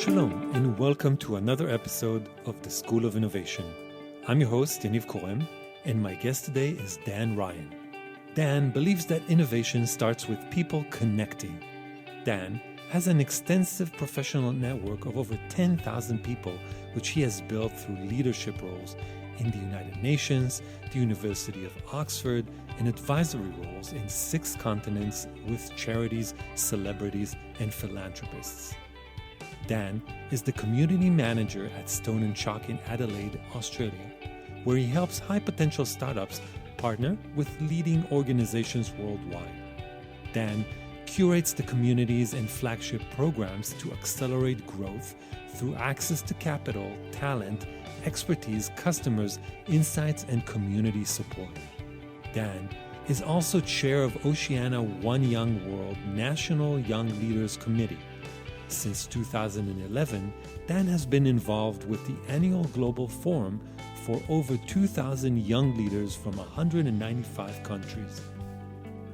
Shalom, and welcome to another episode of the School of Innovation. I'm your host, Yaniv, and my guest today is Dan Ryan. Dan believes that innovation starts with people connecting. Dan has an extensive professional network of over 10,000 people, which he has built through leadership roles in the United Nations, the University of Oxford, and advisory roles in 6 continents with charities, celebrities, and philanthropists. Dan is the community manager at Stone & Chalk in Adelaide, Australia, where he helps high-potential startups partner with leading organizations worldwide. Dan curates the communities and flagship programs to accelerate growth through access to capital, talent, expertise, customers, insights, and community support. Dan is also chair of Oceania One Young World National Young Leaders Committee. Since 2011, Dan has been involved with the annual Global Forum for over 2,000 young leaders from 195 countries.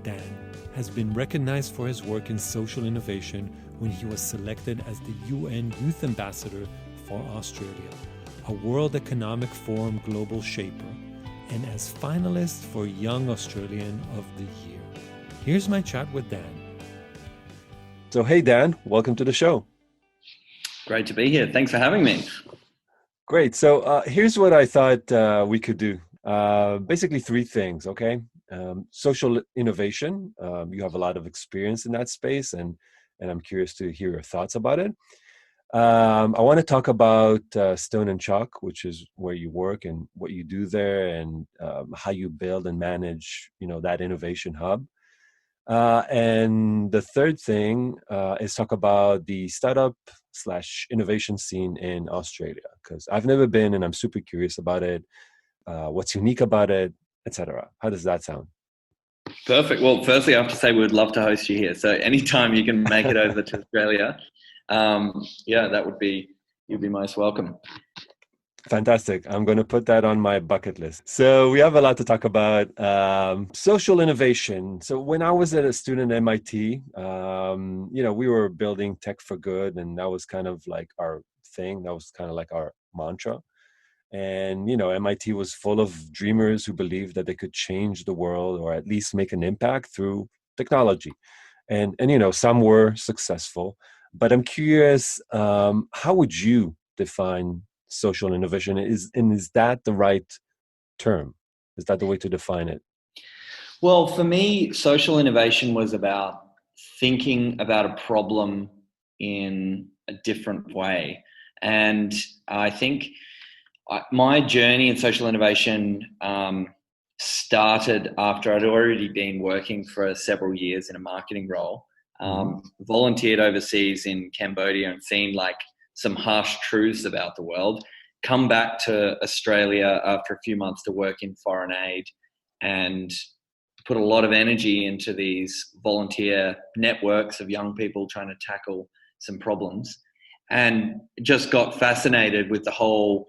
Dan has been recognized for his work in social innovation when he was selected as the UN Youth Ambassador for Australia, a World Economic Forum Global Shaper, and as finalist for Young Australian of the Year. Here's my chat with Dan. So, hey, Dan, welcome to the show. Great to be here. Thanks for having me. Great. So here's what I thought we could do. Basically 3 things, okay? Social innovation. You have a lot of experience in that space, and I'm curious to hear your thoughts about it. I want to talk about Stone & Chalk, which is where you work and what you do there, and how you build and manage, that innovation hub. And the third thing is talk about the startup/innovation scene in Australia, because I've never been and I'm super curious about it, what's unique about it, etc. How does that sound? Perfect. Well, firstly, I have to say we'd love to host you here. So anytime you can make it over to Australia, you'd be most welcome. Fantastic. I'm going to put that on my bucket list. So we have a lot to talk about. Social innovation. So when I was a student at MIT, we were building tech for good, and that was kind of like our thing. That was kind of like our mantra. And, MIT was full of dreamers who believed that they could change the world or at least make an impact through technology. And some were successful. But I'm curious, how would you define social innovation? Is that the right term? Is that the way to define it? Well, for me, social innovation was about thinking about a problem in a different way. And I think my journey in social innovation started after I'd already been working for several years in a marketing role, volunteered overseas in Cambodia and seen some harsh truths about the world, come back to Australia after a few months to work in foreign aid and put a lot of energy into these volunteer networks of young people trying to tackle some problems, and just got fascinated with the whole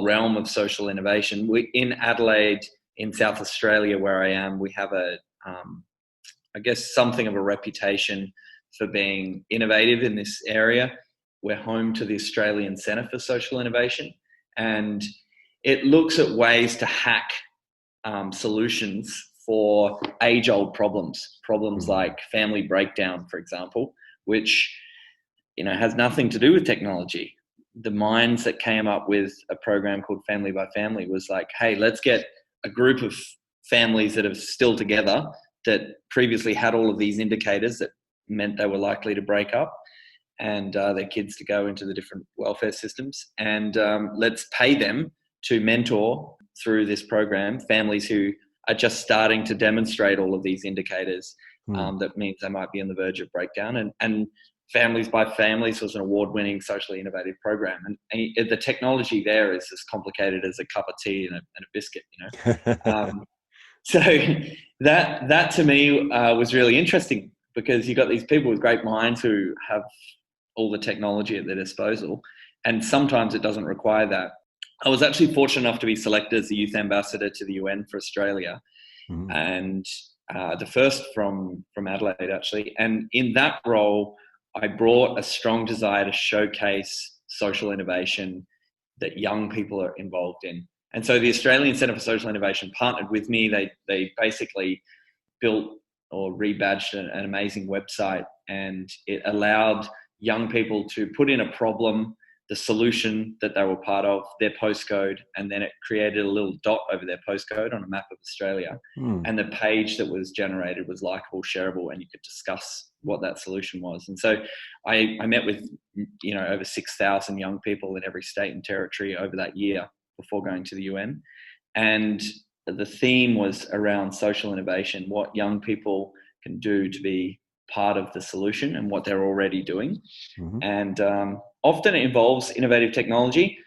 realm of social innovation. In Adelaide, in South Australia, where I am, we have something of a reputation for being innovative in this area. We're home to the Australian Centre for Social Innovation, and it looks at ways to hack solutions for age-old problems like family breakdown, for example, which has nothing to do with technology. The minds that came up with a program called Family by Family was like, hey, let's get a group of families that are still together that previously had all of these indicators that meant they were likely to break up, and their kids to go into the different welfare systems. And let's pay them to mentor through this program families who are just starting to demonstrate all of these indicators. That means they might be on the verge of breakdown. And Families by Families was an award-winning socially innovative program. And the technology there is as complicated as a cup of tea and a biscuit, So that to me was really interesting, because you've got these people with great minds who have all the technology at their disposal, and sometimes it doesn't require that. I was actually fortunate enough to be selected as the Youth Ambassador to the UN for Australia, and the first from Adelaide, actually. And in that role, I brought a strong desire to showcase social innovation that young people are involved in. And so the Australian Centre for Social Innovation partnered with me. They basically built or rebadged an amazing website, and it allowed young people to put in a problem, the solution that they were part of, their postcode, and then it created a little dot over their postcode on a map of Australia. And the page that was generated was likable, shareable, and you could discuss what that solution was. And so I met with, over 6,000 young people in every state and territory over that year before going to the UN. And the theme was around social innovation, what young people can do to be part of the solution and what they're already doing. And often it involves innovative technology,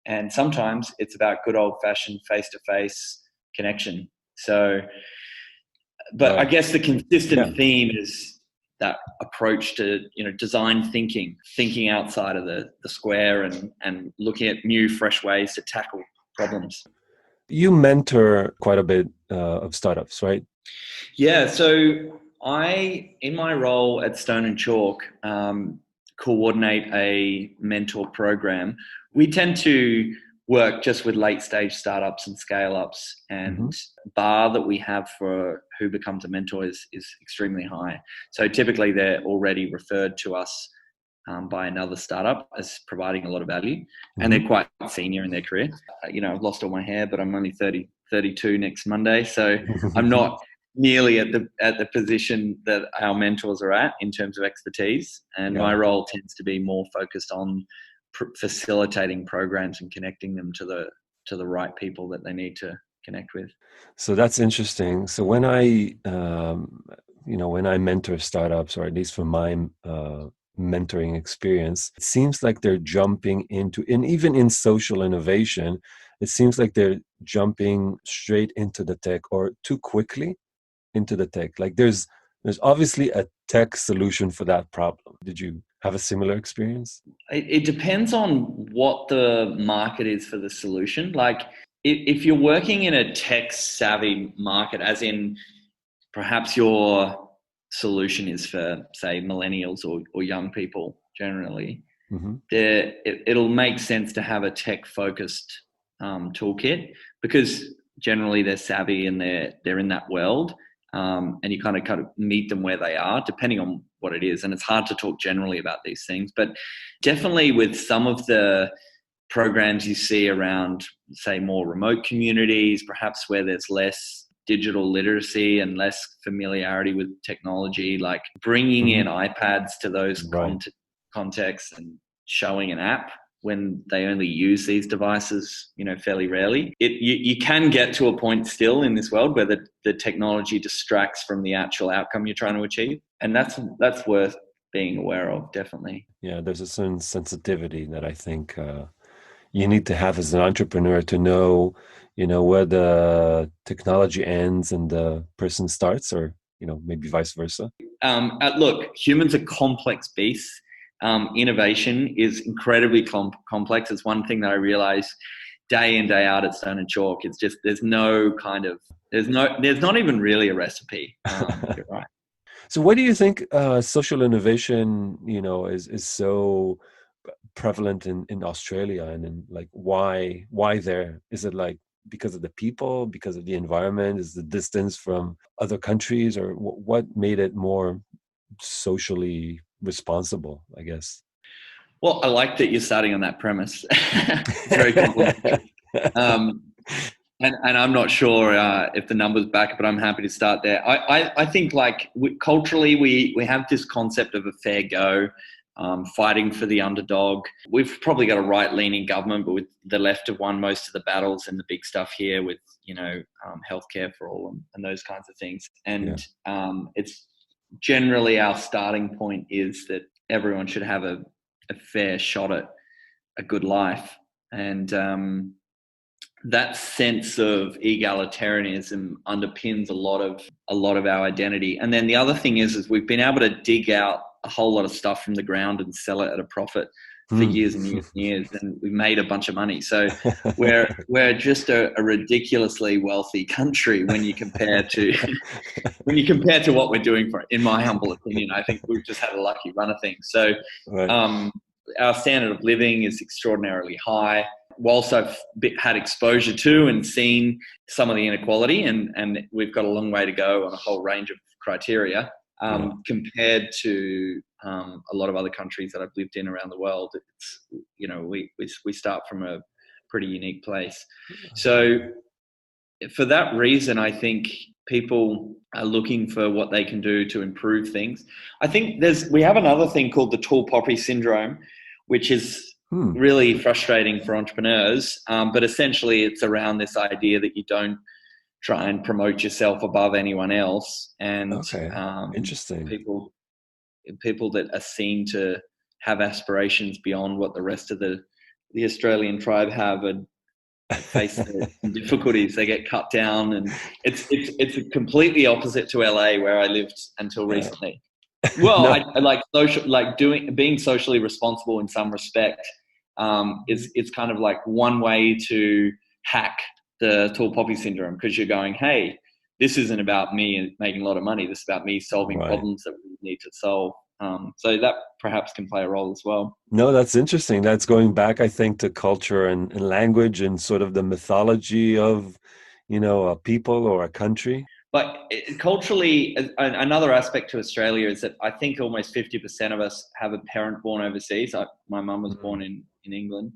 and sometimes it's about good old-fashioned face-to-face connection. So, but I guess the consistent theme is that approach to, design thinking outside of the square and looking at new, fresh ways to tackle problems. You mentor quite a bit of startups, right? Yeah. So I, in my role at Stone and Chalk, coordinate a mentor program. We tend to work just with late stage startups and scale ups, and bar that we have for who becomes a mentor is extremely high. So typically they're already referred to us by another startup as providing a lot of value, and they're quite senior in their career. I've lost all my hair, but I'm only 32 next Monday. So I'm not nearly at the position that our mentors are at in terms of expertise. And my role tends to be more focused on facilitating programs and connecting them to the right people that they need to connect with. So that's interesting. So when I mentor startups, or at least from my mentoring experience, it seems like they're jumping into, and even in social innovation, it seems like they're jumping straight into the tech, or too quickly into the tech. Like there's obviously a tech solution for that problem. Did you have a similar experience? It depends on what the market is for the solution. Like if you're working in a tech savvy market, as in perhaps your solution is for, say, millennials or young people generally, it'll make sense to have a tech focused toolkit, because generally they're savvy and they're in that world. And you kind of meet them where they are, depending on what it is. And it's hard to talk generally about these things, but definitely with some of the programs you see around, say, more remote communities, perhaps where there's less digital literacy and less familiarity with technology, like bringing in iPads to those contexts and showing an app when they only use these devices, fairly rarely. You can get to a point still in this world where the technology distracts from the actual outcome you're trying to achieve. And that's worth being aware of, definitely. Yeah, there's a certain sensitivity that I think you need to have as an entrepreneur to know, where the technology ends and the person starts, or, maybe vice versa. Look, humans are complex beasts. Innovation is incredibly complex. It's one thing that I realize day in, day out at Stone and Chalk. It's just, there's not even really a recipe. You're right. So why do you think social innovation, is so prevalent in Australia, and in, like, why there? Is it like because of the people, because of the environment, is the distance from other countries, or what made it more socially responsible, I guess? Well, I like that you're starting on that premise. Very complimentary. And I'm not sure if the numbers back it, but I'm happy to start there. I think, like, culturally, we have this concept of a fair go, fighting for the underdog. We've probably got a right-leaning government, but with the left have won most of the battles and the big stuff here with, healthcare for all and those kinds of things. And it's generally our starting point is that everyone should have a fair shot at a good life. And that sense of egalitarianism underpins a lot of our identity. And then the other thing is we've been able to dig out a whole lot of stuff from the ground and sell it at a profit. for Hmm. years and years and years, and we made a bunch of money. So we're just a ridiculously wealthy country when you compare to what we're doing for it. In my humble opinion, I think we've just had a lucky run of things. So Right. our standard of living is extraordinarily high. Whilst I've had exposure to and seen some of the inequality, and we've got a long way to go on a whole range of criteria, compared to a lot of other countries that I've lived in around the world, it's, we start from a pretty unique place. So for that reason, I think people are looking for what they can do to improve things. I think we have another thing called the tall poppy syndrome, which is really frustrating for entrepreneurs. But essentially it's around this idea that you don't try and promote yourself above anyone else. And Interesting. people that are seen to have aspirations beyond what the rest of the Australian tribe have and face some difficulties. They get cut down, and it's completely opposite to LA, where I lived until recently. Well, no. I like being socially responsible in some respect. It's kind of like one way to hack the tall poppy syndrome, because you're going, hey, this isn't about me making a lot of money. This is about me solving problems that we need to solve. So that perhaps can play a role as well. No, that's interesting. That's going back, I think, to culture and language and sort of the mythology of, a people or a country. But culturally, another aspect to Australia is that I think almost 50% of us have a parent born overseas. My mum was born in England.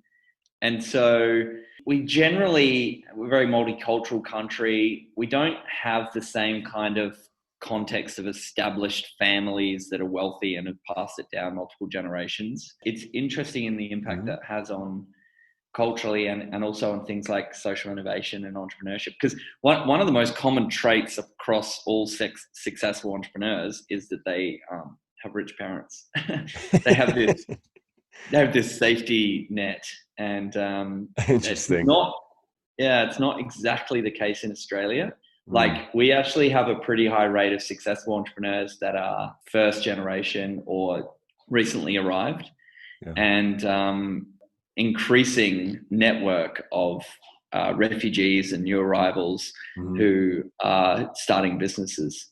And so we're a very multicultural country. We don't have the same kind of context of established families that are wealthy and have passed it down multiple generations. It's interesting in the impact that has on culturally and also on things like social innovation and entrepreneurship. Because one of the most common traits across all successful entrepreneurs is that they have rich parents. They have this safety net, and interesting. It's not exactly the case in Australia. Like, we actually have a pretty high rate of successful entrepreneurs that are first generation or recently arrived, and increasing network of refugees and new arrivals who are starting businesses,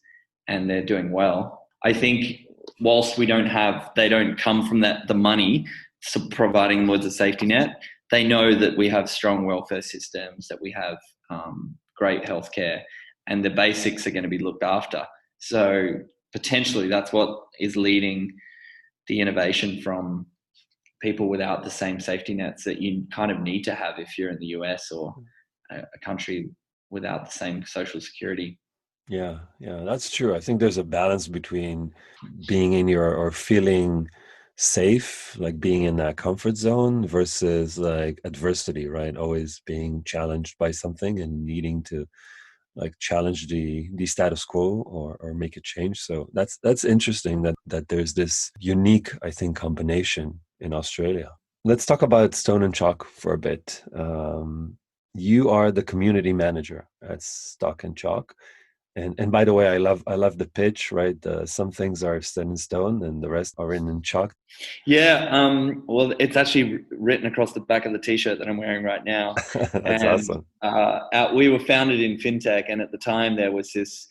and they're doing well. I think whilst they don't come from the money, so providing them with a safety net, they know that we have strong welfare systems, that we have great healthcare, and the basics are going to be looked after. So potentially that's what is leading the innovation from people without the same safety nets that you kind of need to have if you're in the US or a country without the same social security. Yeah, that's true. I think there's a balance between being in or feeling safe, like being in that comfort zone, versus like adversity, right? Always being challenged by something and needing to like challenge the status quo or make a change. So that's interesting that there's this unique, I think, combination in Australia. Let's talk about Stone and Chalk for a bit. You are the community manager at Stock and Chalk. And by the way, I love the pitch, right? Some things are set in stone and the rest are in chalk. Yeah, well, it's actually written across the back of the T-shirt that I'm wearing right now. That's awesome. We were founded in fintech, and at the time there was this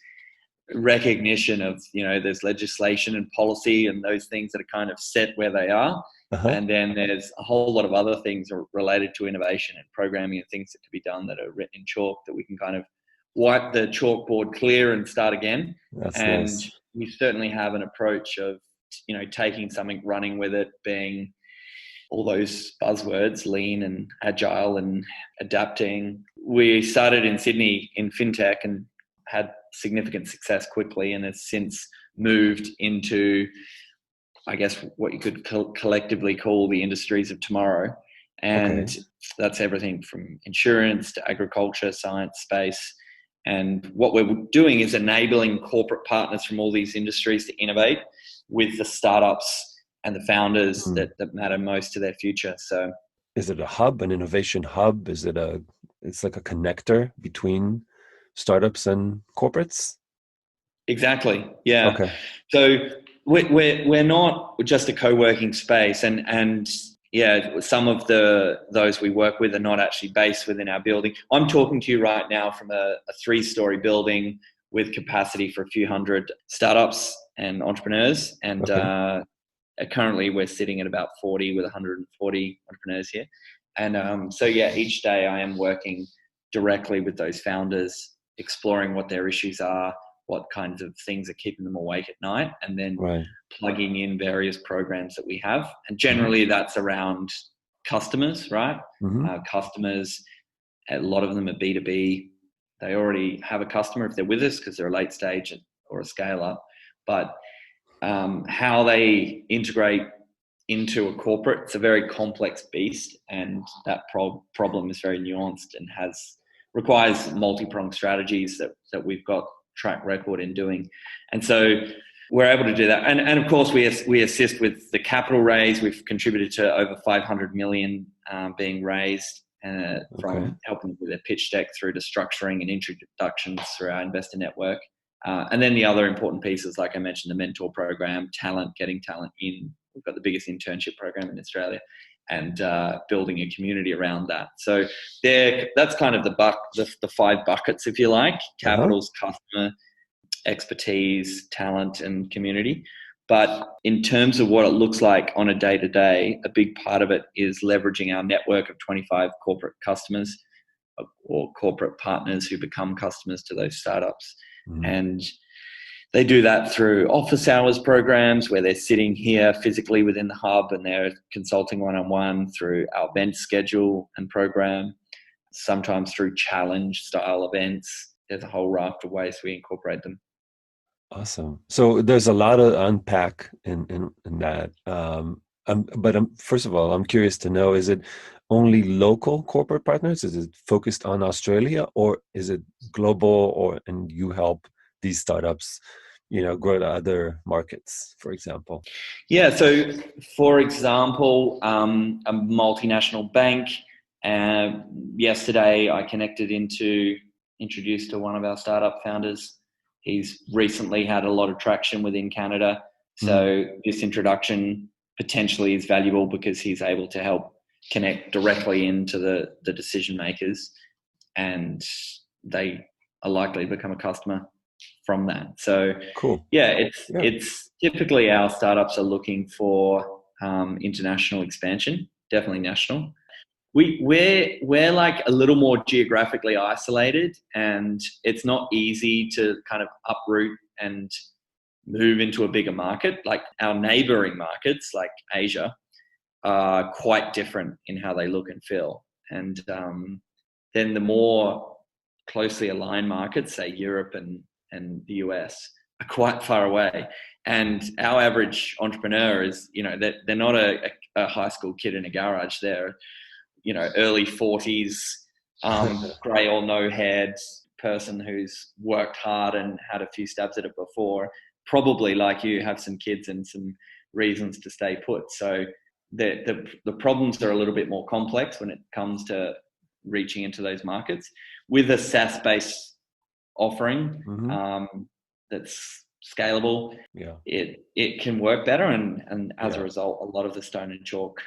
recognition of, there's legislation and policy and those things that are kind of set where they are. And then there's a whole lot of other things related to innovation and programming and things that can be done that are written in chalk that we can kind of wipe the chalkboard clear and start again. That's and nice. We certainly have an approach of, taking something, running with it, being all those buzzwords, lean and agile and adapting. We started in Sydney in fintech and had significant success quickly, and has since moved into, I guess, what you could collectively call the industries of tomorrow. And that's everything from insurance to agriculture, science, space. And what we're doing is enabling corporate partners from all these industries to innovate with the startups and the founders that matter most to their future. So, is it a hub, an innovation hub? Is it it's like a connector between startups and corporates? Exactly. Yeah. Okay. So we're not just a co-working space, and yeah, some of those we work with are not actually based within our building. I'm talking to you right now from a 3-story building with capacity for a few hundred startups and entrepreneurs. And currently we're sitting at about 40 with 140 entrepreneurs here. And so, yeah, each day I am working directly with those founders, exploring what their issues are, what kinds of things are keeping them awake at night, and then plugging in various programs that we have. And generally that's around customers, right? Customers, a lot of them are B2B. They already have a customer if they're with us because they're a late stage or a scale up. But how they integrate into a corporate, it's a very complex beast, and that problem is very nuanced and requires multi-pronged strategies that we've got track record in doing. And so we're able to do that. And of course we assist with the capital raise. We've contributed to over 500 million being raised from helping with their pitch deck through to structuring and introductions through our investor network. And then the other important pieces, like I mentioned, the mentor program, getting talent in. We've got the biggest internship program in Australia, and building a community around that. So that's kind of the 5 buckets, if you like: capitals, customer, expertise, talent, and community. But in terms of what it looks like on a day-to-day, a big part of it is leveraging our network of 25 corporate customers or corporate partners who become customers to those startups. And they do that through office hours programs where they're sitting here physically within the hub and they're consulting one-on-one, through our event schedule and program, sometimes through challenge style events. There's a whole raft of ways we incorporate them. Awesome. So there's a lot to unpack in that. But first of all, I'm curious to know, is it only local corporate partners? Is it focused on Australia, or is it global, and you help these startups, grow to other markets, for example? Yeah. So for example, a multinational bank, yesterday I introduced to one of our startup founders. He's recently had a lot of traction within Canada. So this introduction potentially is valuable because he's able to help connect directly into the decision makers, and they are likely to become a customer from that. So cool. It's typically our startups are looking for international expansion, definitely national. We're like a little more geographically isolated, and it's not easy to kind of uproot and move into a bigger market. Like our neighboring markets, like Asia, are quite different in how they look and feel. And then the more closely aligned markets, say Europe and the US, are quite far away. And our average entrepreneur is, they're not a high school kid in a garage. They're, early 40s, grey or no haired person who's worked hard and had a few stabs at it before, probably like you, have some kids and some reasons to stay put. So the problems are a little bit more complex when it comes to reaching into those markets. With a SaaS-based offering that's scalable, it can work better, and as a result, a lot of the stone and chalk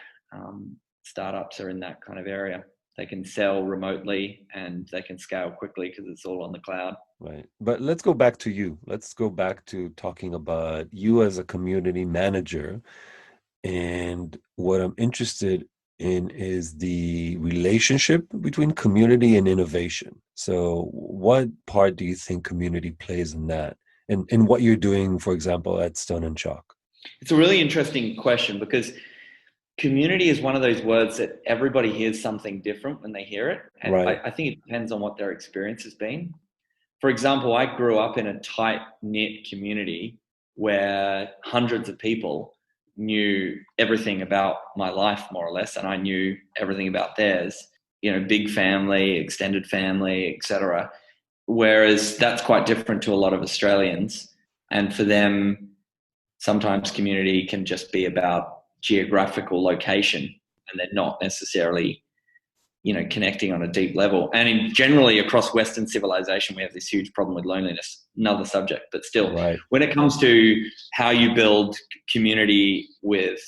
startups are in that kind of area. They can sell remotely and they can scale quickly because it's all on the cloud. Right. But let's go back to you. Let's go back to talking about you as a community manager. And what I'm interested in is the relationship between community and innovation. So what part do you think community plays in that? And in what you're doing, for example, at Stone and Chalk? It's a really interesting question, because community is one of those words that everybody hears something different when they hear it. And I think it depends on what their experience has been. For example, I grew up in a tight-knit community where hundreds of people knew everything about my life, more or less, and I knew everything about theirs. Big family, extended family, etc. Whereas that's quite different to a lot of Australians. And for them, sometimes community can just be about geographical location, and they're not necessarily, connecting on a deep level. And generally across Western civilization, we have this huge problem with loneliness, another subject, but still, when it comes to how you build community with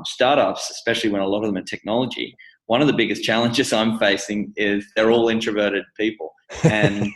startups, especially when a lot of them are technology, one of the biggest challenges I'm facing is they're all introverted people, and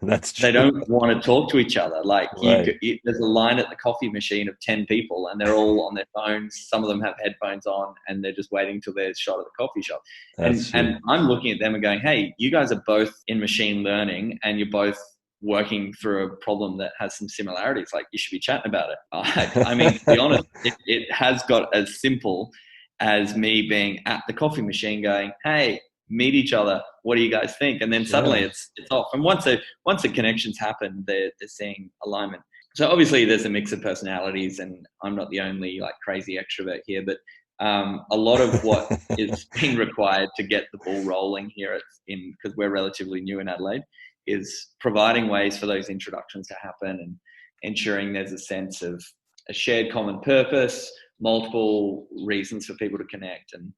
That's they true. don't want to talk to each other. Like Right. there's a line at the coffee machine of 10 people and they're all on their phones. Some of them have headphones on and they're just waiting till their shot at the coffee shop. That's And true. I'm looking at them and going, hey, you guys are both in machine learning and you're both working through a problem that has some similarities. Like, you should be chatting about it. I mean, to be honest, it has got as simple as me being at the coffee machine going, hey, meet each other. What do you guys think? And then suddenly Yeah. it's off. And once the connections happen, they're seeing alignment. So obviously there's a mix of personalities, and I'm not the only like crazy extrovert here, but a lot of what is being required to get the ball rolling here because we're relatively new in Adelaide, is providing ways for those introductions to happen and ensuring there's a sense of a shared common purpose, multiple reasons for people to connect. And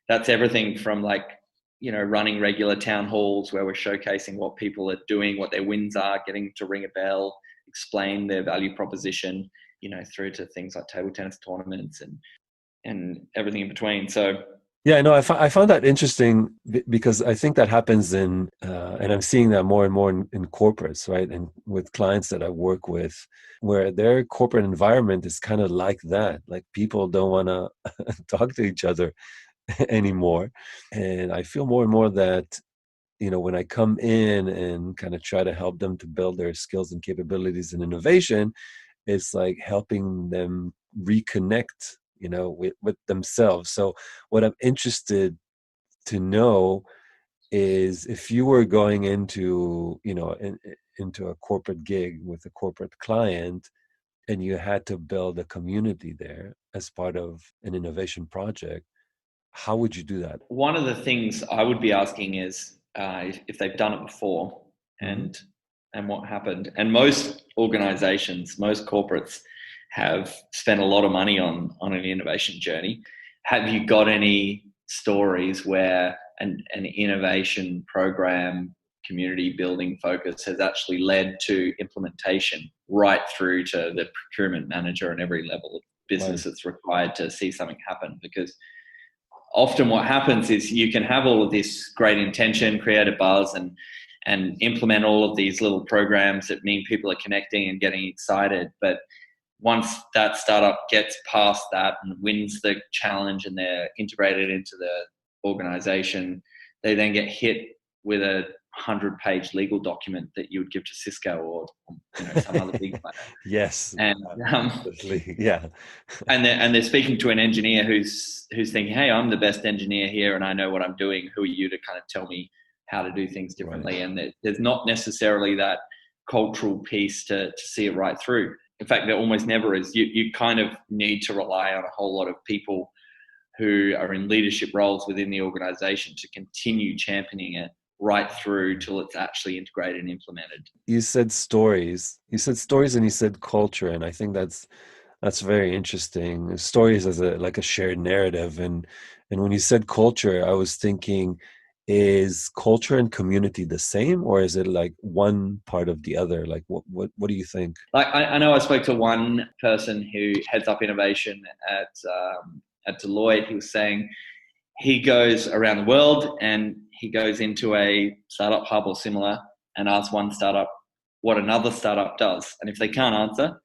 that's everything from like, running regular town halls where we're showcasing what people are doing, what their wins are, getting to ring a bell, explain their value proposition, through to things like table tennis tournaments and everything in between. So Yeah, no, I found that interesting because I think that happens and I'm seeing that more and more in corporates, right? And with clients that I work with, where their corporate environment is kind of like that. Like, people don't want to talk to each other anymore. And I feel more and more that, when I come in and kind of try to help them to build their skills and capabilities and innovation, it's like helping them reconnect, with themselves. So what I'm interested to know is, if you were going into, into a corporate gig with a corporate client, and you had to build a community there as part of an innovation project, how would you do that? one of the things I would be asking is if they've done it before Hmm. and what happened. And most organizations, most corporates have spent a lot of money on an innovation journey. Have you got any stories where an innovation program, community building focus has actually led to implementation right through to the procurement manager and every level of Right. business that's required to see something happen? Because often what happens is you can have all of this great intention, create a buzz, and implement all of these little programs that mean people are connecting and getting excited. But once that startup gets past that and wins the challenge and they're integrated into the organization, they then get hit with a 100-page legal document that you would give to Cisco or some other big player. Yes, And absolutely. Yeah. they're speaking to an engineer who's thinking, hey, I'm the best engineer here and I know what I'm doing. Who are you to kind of tell me how to do things differently? Right. And there's not necessarily that cultural piece to see it right through. In fact, there almost never is. You kind of need to rely on a whole lot of people who are in leadership roles within the organization to continue championing it right through till it's actually integrated and implemented. You said stories. You said stories and you said culture, and I think that's very interesting. Stories as a shared narrative, and when you said culture, I was thinking, is culture and community the same, or is it like one part of the other? Like, what do you think? Like I know I spoke to one person who heads up innovation at Deloitte. He was saying he goes around the world and he goes into a startup hub or similar and asks one startup what another startup does. And if they can't answer,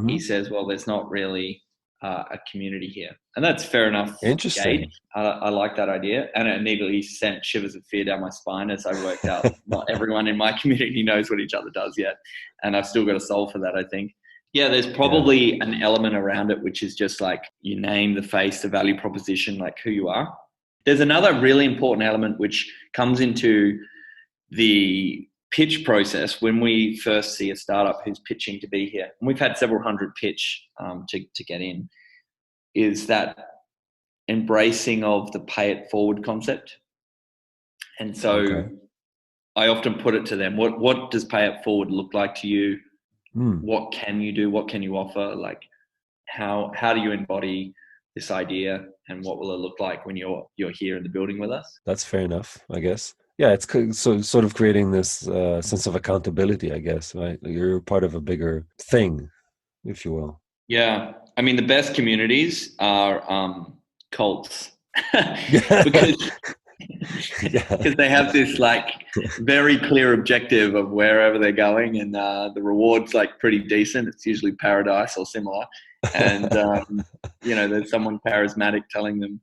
he Hmm. says, well, there's not really a community here. And that's fair enough gauge. Interesting. I like that idea. And it immediately sent shivers of fear down my spine as I worked out not everyone in my community knows what each other does yet. And I've still got to solve for that, I think. Yeah, there's Yeah. probably an element around it, which is just like you name the face, the value proposition, like who you are. There's another really important element which comes into the pitch process when we first see a startup who's pitching to be here. And we've had several hundred pitch to get in, is that embracing of the pay it forward concept. And so Okay. I often put it to them, what does pay it forward look like to you? Hmm. What can you do? What can you offer? Like how do you embody this idea and what will it look like when you're here in the building with us? That's fair enough, I guess. Yeah, it's so sort of creating this sense of accountability, I guess, right? Like, you're part of a bigger thing, if you will. Yeah. I mean, the best communities are cults. Yeah. because Yeah. because they have this like very clear objective of wherever they're going, and the reward's like pretty decent. It's usually paradise or similar, and there's someone charismatic telling them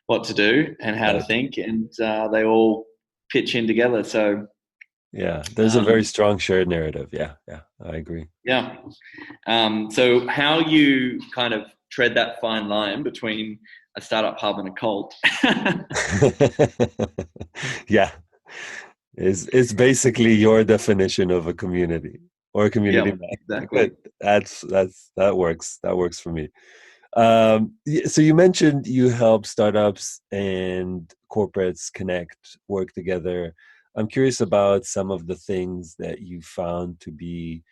what to do and how to Right. think, and they all pitch in together. So Yeah. There's a very um, strong shared narrative. Yeah. Yeah. I agree. yeah. So how you kind of tread that fine line between a startup hub and a cult? Yeah. It's basically your definition of a community or a community Yeah, map. exactly. Good. That works. That works for me. So you mentioned you help startups and corporates connect, work together. I'm curious about some of the things that you found to be,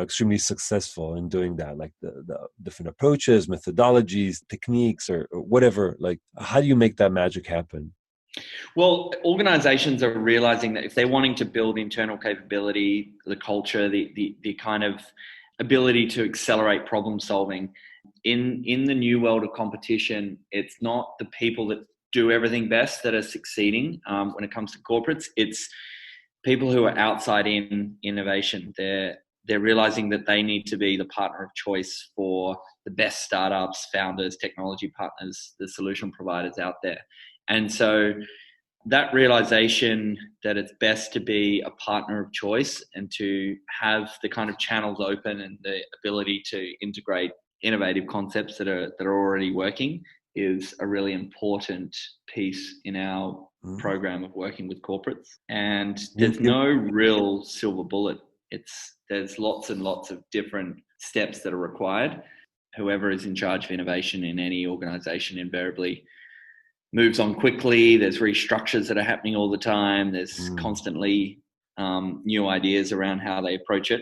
extremely successful in doing that, like the different approaches, methodologies, techniques, or whatever. Like, how do you make that magic happen? Well, organizations are realizing that if they're wanting to build internal capability, the culture, the kind of ability to accelerate problem solving in the new world of competition, it's not the people that do everything best that are succeeding when it comes to corporates. It's people who are outside in innovation. They're realizing that they need to be the partner of choice for the best startups, founders, technology partners, the solution providers out there. And so that realization that it's best to be a partner of choice and to have the kind of channels open and the ability to integrate innovative concepts that are already working is a really important piece in our Mhm. program of working with corporates. And You, there's you, no real silver bullet. There's lots and lots of different steps that are required. Whoever is in charge of innovation in any organization invariably moves on quickly. There's restructures that are happening all the time. There's mm, constantly new ideas around how they approach it.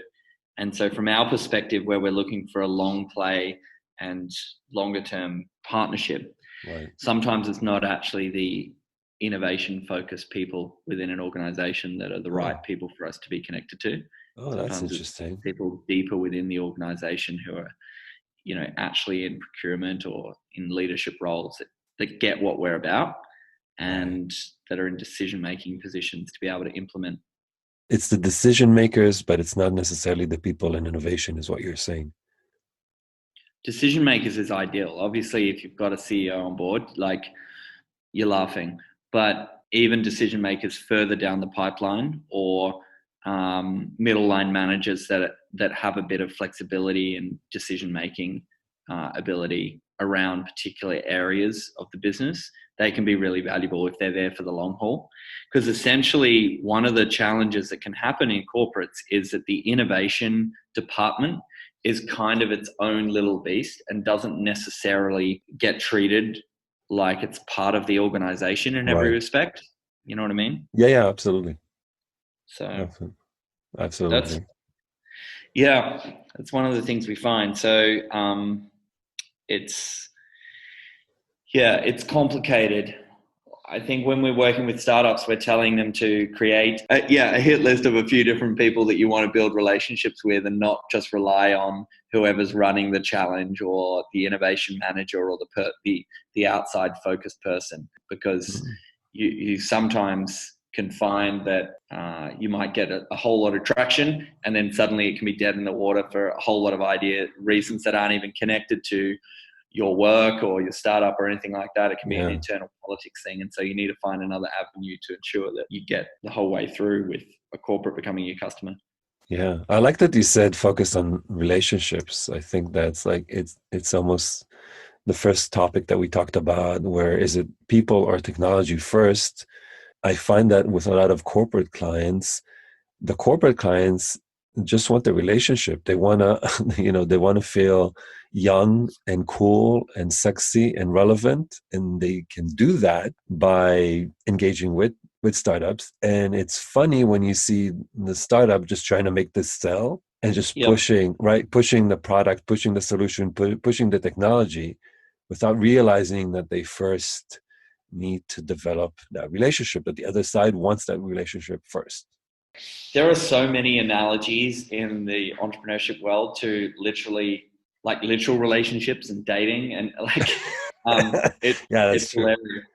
And so from our perspective, where we're looking for a long play and longer term partnership, right. sometimes it's not actually the innovation focused people within an organization that are the right Oh, people for us to be connected to. oh, that's Sometimes it's interesting. people deeper within the organization who are actually in procurement or in leadership roles that get what we're about Right. and that are in decision making positions to be able to implement. It's the decision makers, but it's not necessarily the people in innovation, is what you're saying. Decision makers is ideal. Obviously, if you've got a CEO on board, like, you're laughing, but even decision makers further down the pipeline or middle line managers that have a bit of flexibility and decision making ability around particular areas of the business, they can be really valuable if they're there for the long haul. Because essentially, one of the challenges that can happen in corporates is that the innovation department is kind of its own little beast and doesn't necessarily get treated like it's part of the organization in every Right. respect. You know what I mean? Yeah, yeah, absolutely. So Absolutely. that's, Absolutely. yeah, that's one of the things we find. So it's, yeah, it's complicated. I think when we're working with startups, we're telling them to create a hit list of a few different people that you want to build relationships with and not just rely on whoever's running the challenge or the innovation manager or the outside focused person, because Mm. you sometimes can find that you might get a whole lot of traction and then suddenly it can be dead in the water for a whole lot of reasons that aren't even connected to your work or your startup or anything like that. It can be an Yeah. internal politics thing. And so you need to find another avenue to ensure that you get the whole way through with a corporate becoming your customer. Yeah. I like that you said focus on relationships. I think that's like it's almost the first topic that we talked about, where is it people or technology first? I find that with a lot of corporate clients, the corporate clients just want the relationship. They want to, they want to feel young and cool and sexy and relevant, and they can do that by engaging with startups. And it's funny when you see the startup just trying to make this sell and just Yep. pushing the product, pushing the solution, pushing the technology, without realizing that they first need to develop that relationship, that the other side wants that relationship first. There are so many analogies in the entrepreneurship world to literal relationships and dating. And like, Yeah, that's It's true. hilarious.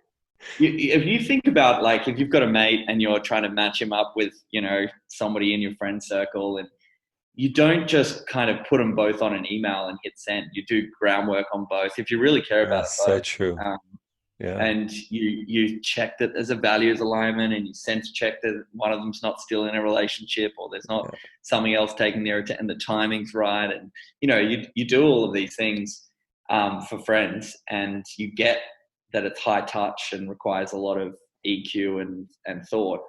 If you think about, like, if you've got a mate and you're trying to match him up with, somebody in your friend circle, and you don't just kind of put them both on an email and hit send. You do groundwork on both if you really care about That's them so both. true. Um, Yeah. and you check that there's a values alignment, and you sense check that one of them's not still in a relationship, or there's not Yeah. something else taking their attention, and the timing's right. And you do all of these things for friends, and you get that it's high touch and requires a lot of EQ and thought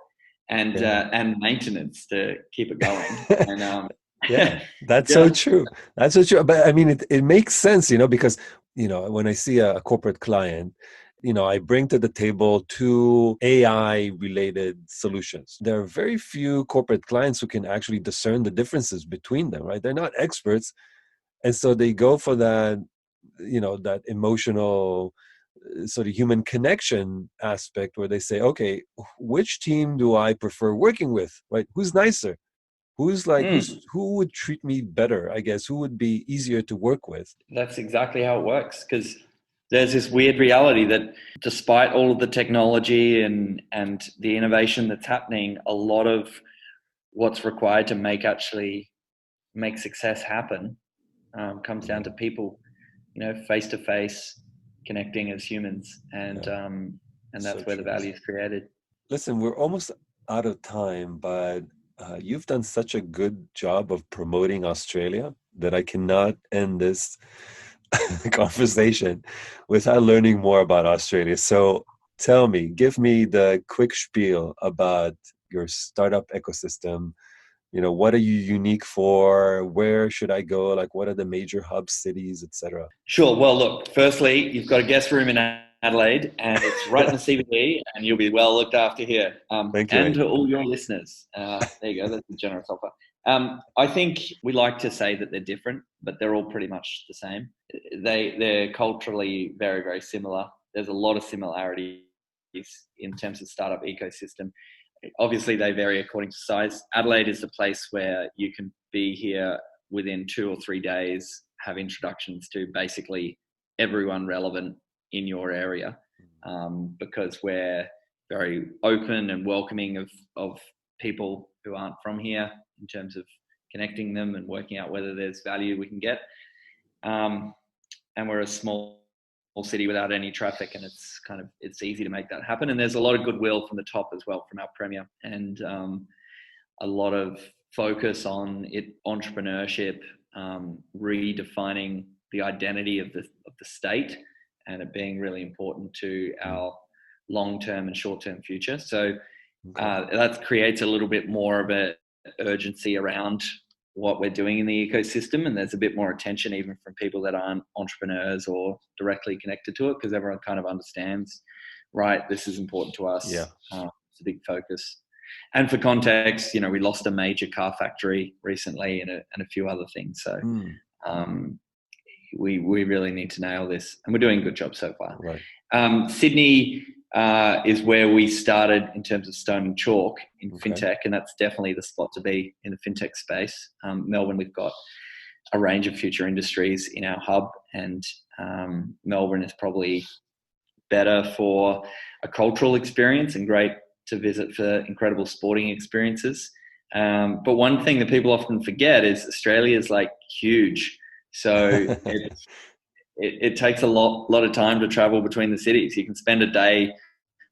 and maintenance to keep it going. And Yeah, that's so yeah. true. That's so true. But I mean, it makes sense, because, when I see a corporate client, I bring to the table two AI related solutions. There are very few corporate clients who can actually discern the differences between them, right? They're not experts. And so they go for that emotional sort of human connection aspect where they say, okay, which team do I prefer working with, right? Who's nicer? Who would treat me better, I guess, who would be easier to work with? That's exactly how it works, because there's this weird reality that despite all of the technology and the innovation that's happening, a lot of what's required to make success happen comes down to people, face to face, connecting as humans, and Yeah, so that's where the true. value is created. Listen, we're almost out of time, but you've done such a good job of promoting Australia that I cannot end this conversation without learning more about Australia. So tell me, give me the quick spiel about your startup ecosystem. What are you unique for? Where should I go? Like, what are the major hub cities, etc.? Sure. Well, look, firstly, you've got a guest room in Adelaide, and it's right in the CBD, and you'll be well looked after here. Thank you, And mate. to all your listeners, there you go. That's a generous offer. I think we like to say that they're different, but they're all pretty much the same. They're culturally very, very similar. There's a lot of similarities in terms of startup ecosystem. Obviously, they vary according to size. Adelaide is the place where you can be here within 2 or 3 days, have introductions to basically everyone relevant in your area, because we're very open and welcoming of people who aren't from here in terms of connecting them and working out whether there's value we can get. And we're a small city without any traffic, and it's easy to make that happen. And there's a lot of goodwill from the top as well, from our premier, and a lot of focus on entrepreneurship, redefining the identity of the state, and it being really important to our long-term and short-term future. So that creates a little bit more of a urgency around what we're doing in the ecosystem, and there's a bit more attention even from people that aren't entrepreneurs or directly connected to it, because everyone kind of understands, right, this is important to us. Yeah. It's a big focus. And for context, we lost a major car factory recently, and a few other things. So we really need to nail this, and we're doing a good job so far. Right. Sydney is where we started in terms of stone and chalk in fintech, and that's definitely the spot to be in the fintech space. Melbourne, we've got a range of future industries in our hub, and Melbourne is probably better for a cultural experience and great to visit for incredible sporting experiences. But one thing that people often forget is Australia is like huge. So it takes a lot of time to travel between the cities. You can spend a day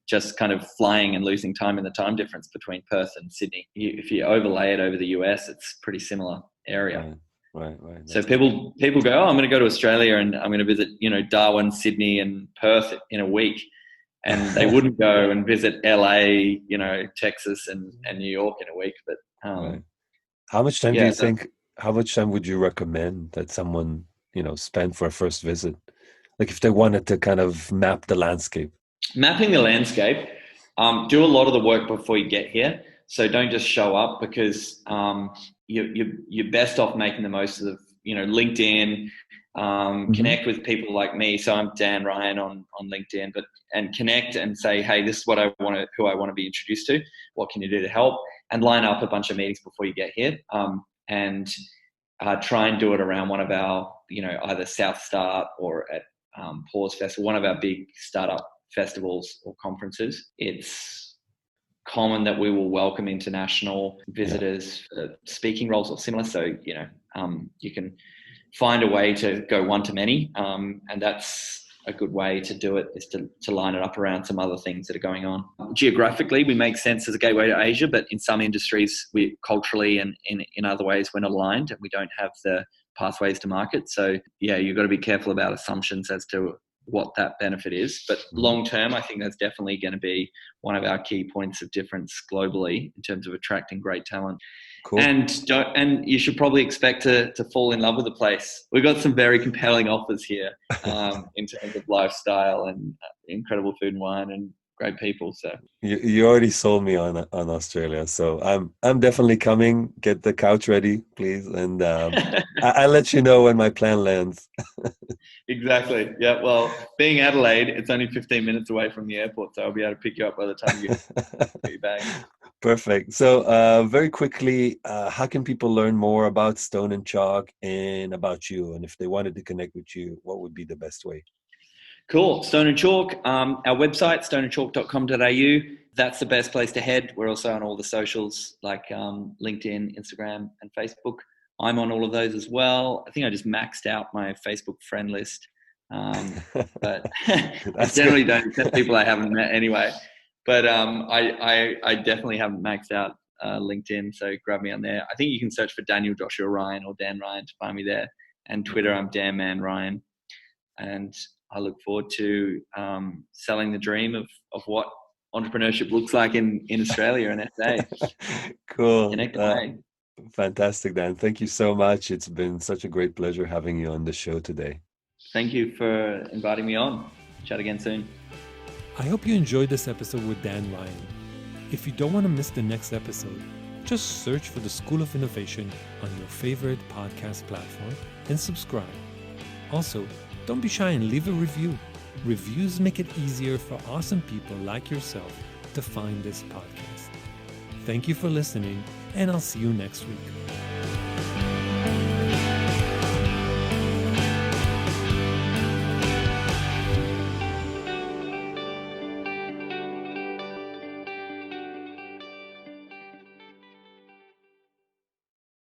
just kind of flying and losing time in the time difference between Perth and Sydney. If you overlay it over the US, it's pretty similar area. Right. So people go, oh, I'm going to go to Australia and I'm going to visit, Darwin, Sydney, and Perth in a week. And they wouldn't go and visit LA, Texas and New York in a week. But how much time do you think? How much time would you recommend that someone spend for a first visit? Like if they wanted to kind of map the landscape. Mapping the landscape, do a lot of the work before you get here. So don't just show up, because you're best off making the most of LinkedIn. Connect with people like me. So I'm Dan Ryan on LinkedIn, and connect and say, hey, this is what who I want to be introduced to. What can you do to help? And line up a bunch of meetings before you get here. And try and do it around one of our, either South Start or at Pause Festival, one of our big startup festivals or conferences, it's common that we will welcome international visitors for speaking roles or similar. So, you can find a way to go one-to-many, and that's a good way to do it, is to line it up around some other things that are going on. Geographically, we make sense as a gateway to Asia, but in some industries, we culturally and in other ways, we're not aligned and we don't have the pathways to market. So yeah, you've got to be careful about assumptions as to what that benefit is. But long term, I think that's definitely going to be one of our key points of difference globally in terms of attracting great talent. Cool. And you should probably expect to fall in love with the place. We've got some very compelling offers here in terms of lifestyle and incredible food and wine and great people. So you already sold me on Australia, so I'm definitely coming. Get the couch ready, please, and I'll let you know when my plan lands. Exactly. Yeah. Well, being Adelaide, it's only 15 minutes away from the airport, so I'll be able to pick you up by the time you get back. Perfect. So very quickly, how can people learn more about Stone and Chalk and about you? And if they wanted to connect with you, what would be the best way? Cool. Stone and Chalk, our website, stoneandchalk.com.au. That's the best place to head. We're also on all the socials like LinkedIn, Instagram, and Facebook. I'm on all of those as well. I think I just maxed out my Facebook friend list. But I generally don't accept people I haven't met anyway. But I definitely haven't maxed out LinkedIn, so grab me on there. I think you can search for Daniel Joshua Ryan or Dan Ryan to find me there. And Twitter, I'm Dan Man Ryan. And I look forward to selling the dream of what entrepreneurship looks like in Australia and SA. Cool. Fantastic, Dan. Thank you so much. It's been such a great pleasure having you on the show today. Thank you for inviting me on. Chat again soon. I hope you enjoyed this episode with Dan Ryan. If you don't want to miss the next episode, just search for the School of Innovation on your favorite podcast platform and subscribe. Also, don't be shy and leave a review. Reviews make it easier for awesome people like yourself to find this podcast. Thank you for listening, and I'll see you next week.